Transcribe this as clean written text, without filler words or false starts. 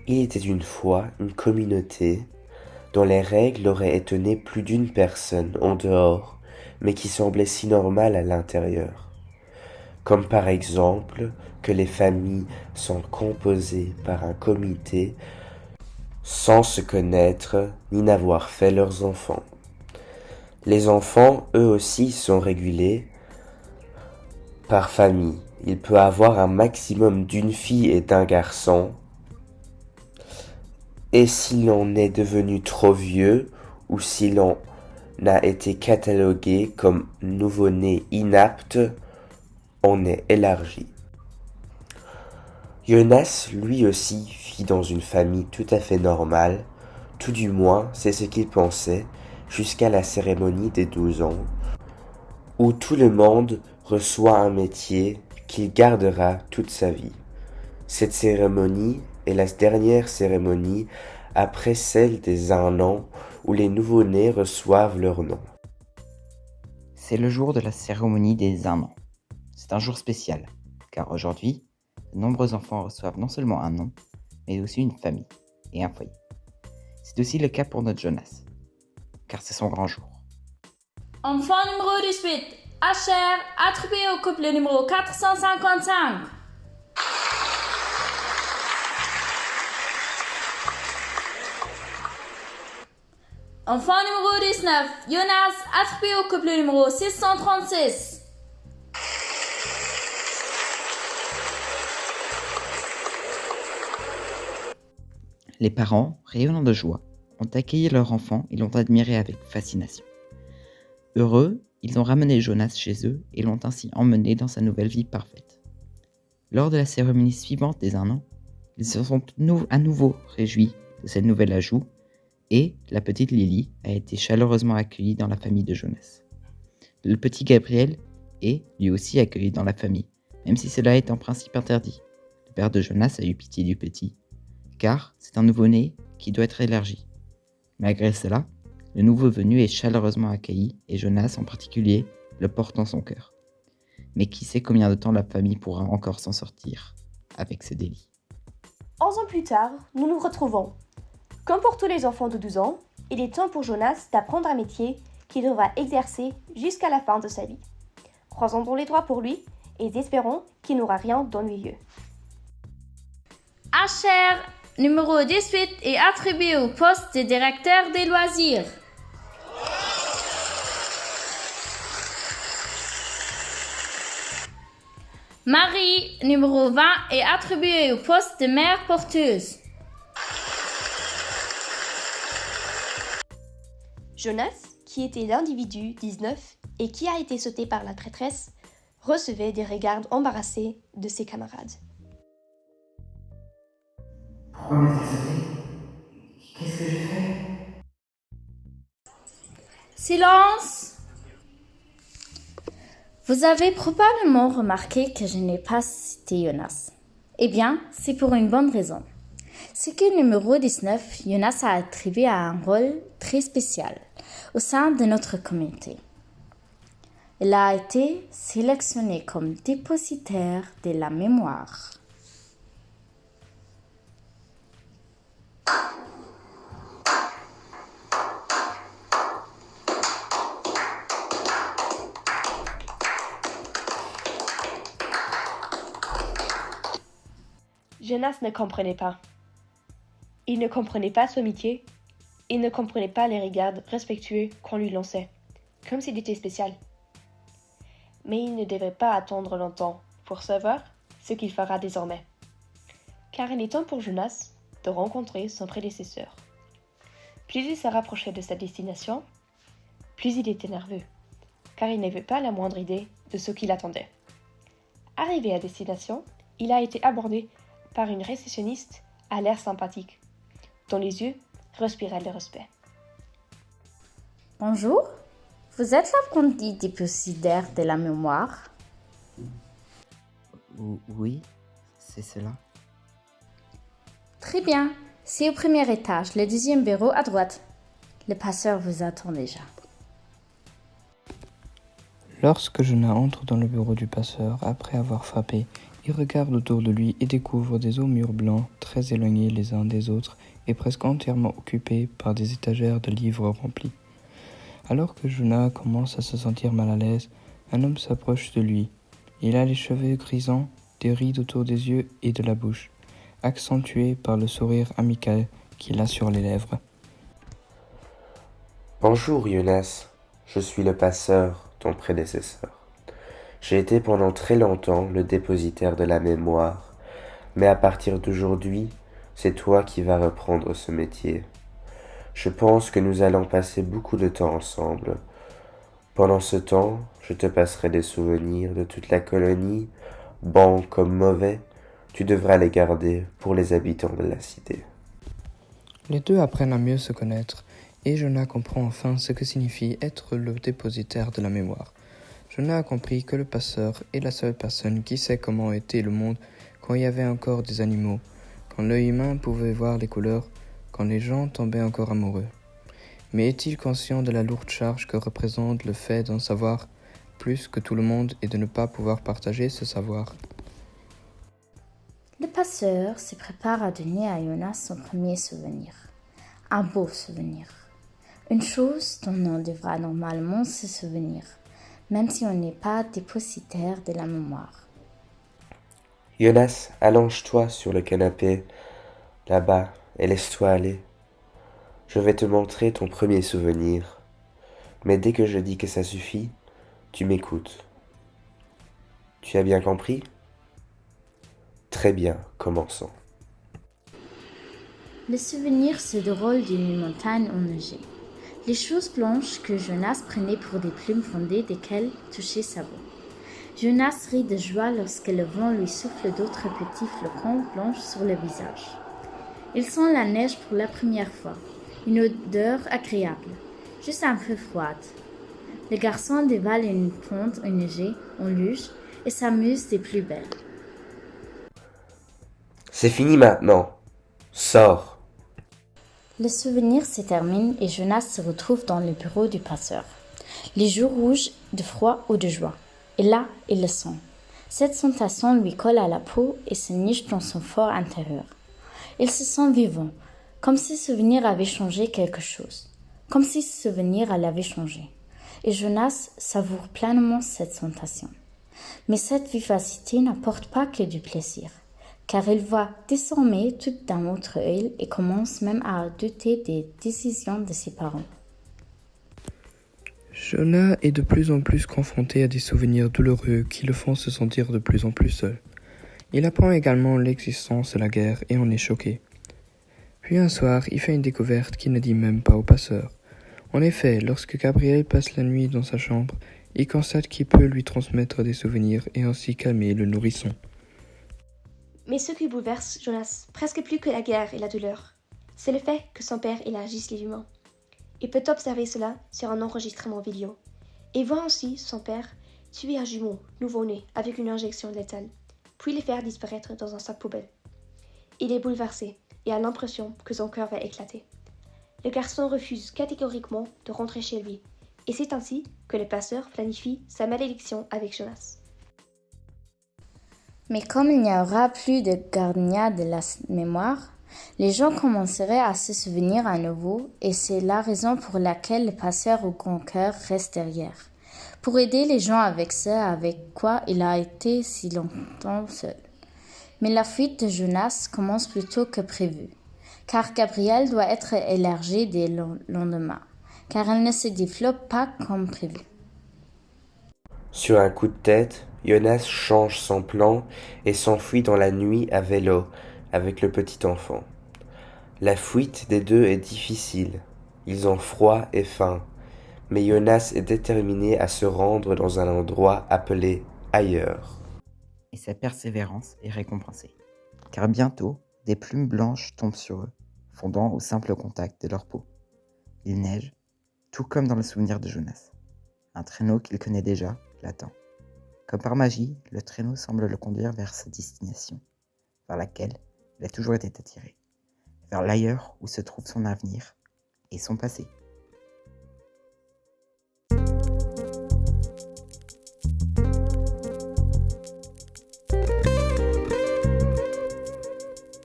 Il était une fois une communauté dont les règles auraient étonné plus d'une personne en dehors, mais qui semblaient si normales à l'intérieur. Comme par exemple que les familles sont composées par un comité sans se connaître ni n'avoir fait leurs enfants. Les enfants, eux aussi, sont régulés par famille. Il peut avoir un maximum d'une fille et d'un garçon. Et si l'on est devenu trop vieux ou si l'on a été catalogué comme nouveau-né inapte, on est élargi. Jonas, lui aussi, vit dans une famille tout à fait normale, tout du moins c'est ce qu'il pensait, jusqu'à la cérémonie des 12 ans, où tout le monde reçoit un métier qu'il gardera toute sa vie. Cette cérémonie est la dernière cérémonie après celle des 1 an où les nouveau-nés reçoivent leur nom. C'est le jour de la cérémonie des 1 an. C'est un jour spécial, car aujourd'hui, de nombreux enfants reçoivent non seulement un nom, mais aussi une famille et un foyer. C'est aussi le cas pour notre Jonas, car c'est son grand jour. Enfant numéro 18, Asher, attribué au couple numéro 455. Enfant numéro 19, Jonas, attribué au couple numéro 636. Les parents, rayonnant de joie, ont accueilli leur enfant et l'ont admiré avec fascination. Heureux, ils ont ramené Jonas chez eux et l'ont ainsi emmené dans sa nouvelle vie parfaite. Lors de la cérémonie suivante des 1 an, ils se sont à nouveau réjouis de cette nouvelle ajout et la petite Lily a été chaleureusement accueillie dans la famille de Jonas. Le petit Gabriel est lui aussi accueilli dans la famille, même si cela est en principe interdit. Le père de Jonas a eu pitié du petit, car c'est un nouveau-né qui doit être élargi. Malgré cela, le nouveau venu est chaleureusement accueilli et Jonas en particulier le porte dans son cœur. Mais qui sait combien de temps la famille pourra encore s'en sortir avec ce délit. 11 ans plus tard, nous nous retrouvons. Comme pour tous les enfants de 12 ans, il est temps pour Jonas d'apprendre un métier qu'il devra exercer jusqu'à la fin de sa vie. Croisons donc les doigts pour lui et espérons qu'il n'aura rien d'ennuyeux. Asher, numéro 18, est attribué au poste de directeur des loisirs. Marie, numéro 20, est attribuée au poste de mère porteuse. Jonas, qui était l'individu 19 et qui a été sauté par la traîtresse, recevait des regards embarrassés de ses camarades. Pourquoi m'as-t-il sauté? Qu'est-ce que j'ai fait? Silence! Vous avez probablement remarqué que je n'ai pas cité Jonas. Eh bien, c'est pour une bonne raison. C'est que le numéro 19, Jonas a attribué à un rôle très spécial au sein de notre communauté. Il a été sélectionné comme dépositaire de la mémoire. Jonas ne comprenait pas. Il ne comprenait pas son métier. Il ne comprenait pas les regards respectueux qu'on lui lançait, comme s'il était spécial. Mais il ne devait pas attendre longtemps pour savoir ce qu'il fera désormais. Car il est temps pour Jonas de rencontrer son prédécesseur. Plus il se rapprochait de sa destination, plus il était nerveux, car il n'avait pas la moindre idée de ce qu'il attendait. Arrivé à destination, il a été abordé par une réceptionniste à l'air sympathique, dont les yeux respiraient le respect. Bonjour, vous êtes l'apprenti dépositaire de la mémoire? Oui, c'est cela. Très bien, c'est au premier étage, le 2e bureau à droite. Le passeur vous attend déjà. Lorsque Jonas entre dans le bureau du passeur, après avoir frappé Il regarde autour de lui et découvre des hauts murs blancs, très éloignés les uns des autres et presque entièrement occupés par des étagères de livres remplis. Alors que Jonas commence à se sentir mal à l'aise, un homme s'approche de lui. Il a les cheveux grisants, des rides autour des yeux et de la bouche, accentués par le sourire amical qu'il a sur les lèvres. Bonjour Jonas, je suis le passeur, ton prédécesseur. J'ai été pendant très longtemps le dépositaire de la mémoire, mais à partir d'aujourd'hui, c'est toi qui vas reprendre ce métier. Je pense que nous allons passer beaucoup de temps ensemble. Pendant ce temps, je te passerai des souvenirs de toute la colonie, bons comme mauvais. Tu devras les garder pour les habitants de la cité. Les deux apprennent à mieux se connaître, et Jonas comprend enfin ce que signifie être le dépositaire de la mémoire. Jonas a compris que le passeur est la seule personne qui sait comment était le monde quand il y avait encore des animaux, quand l'œil humain pouvait voir les couleurs, quand les gens tombaient encore amoureux. Mais est-il conscient de la lourde charge que représente le fait d'en savoir plus que tout le monde et de ne pas pouvoir partager ce savoir? Le passeur se prépare à donner à Jonas son premier souvenir. Un beau souvenir. Une chose dont on devra normalement se souvenir, même si on n'est pas dépositaire de la mémoire. Jonas, allonge-toi sur le canapé, là-bas, et laisse-toi aller. Je vais te montrer ton premier souvenir. Mais dès que je dis que ça suffit, tu m'écoutes. Tu as bien compris? Très bien, commençons. Le souvenir se déroule d'une montagne enneigée. Les choses blanches que Jonas prenait pour des plumes fondées desquelles touchait sa peau. Jonas rit de joie lorsque le vent lui souffle d'autres petits flocons blancs sur le visage. Il sent la neige pour la première fois, une odeur agréable, juste un peu froide. Le garçon dévale une pente enneigée en luge et s'amuse des plus belles. C'est fini maintenant. Sors. Le souvenir se termine et Jonas se retrouve dans le bureau du passeur. Les joues rouges de froid ou de joie. Et là, il le sent. Cette sensation lui colle à la peau et se niche dans son fort intérieur. Il se sent vivant, comme si ce souvenir avait changé quelque chose, comme si ce souvenir l'avait changé. Et Jonas savoure pleinement cette sensation. Mais cette vivacité n'apporte pas que du plaisir, car il voit désormais tout d'un autre œil et commence même à douter des décisions de ses parents. Jonas est de plus en plus confronté à des souvenirs douloureux qui le font se sentir de plus en plus seul. Il apprend également l'existence de la guerre et en est choqué. Puis un soir, il fait une découverte qu'il ne dit même pas au passeur. En effet, lorsque Gabriel passe la nuit dans sa chambre, il constate qu'il peut lui transmettre des souvenirs et ainsi calmer le nourrisson. Mais ce qui bouleverse Jonas, presque plus que la guerre et la douleur, c'est le fait que son père élargisse les humains. Il peut observer cela sur un enregistrement vidéo, et voit aussi son père tuer un jumeau nouveau-né avec une injection létale, puis le faire disparaître dans un sac poubelle. Il est bouleversé et a l'impression que son cœur va éclater. Le garçon refuse catégoriquement de rentrer chez lui, et c'est ainsi que le passeur planifie sa malédiction avec Jonas. Mais comme il n'y aura plus de gardien de la mémoire, les gens commenceraient à se souvenir à nouveau et c'est la raison pour laquelle le passeur au grand cœur reste derrière, pour aider les gens avec ce avec quoi il a été si longtemps seul. Mais la fuite de Jonas commence plus tôt que prévu, car Gabriel doit être élargi dès le lendemain, car elle ne se développe pas comme prévu. Sur un coup de tête, Jonas change son plan et s'enfuit dans la nuit à vélo avec le petit enfant. La fuite des deux est difficile. Ils ont froid et faim, mais Jonas est déterminé à se rendre dans un endroit appelé ailleurs. Et sa persévérance est récompensée, car bientôt, des plumes blanches tombent sur eux, fondant au simple contact de leur peau. Il neige, tout comme dans le souvenir de Jonas. Un traîneau qu'il connaît déjà l'attend. Comme par magie, le traîneau semble le conduire vers sa destination, vers laquelle il a toujours été attiré, vers l'ailleurs où se trouve son avenir et son passé.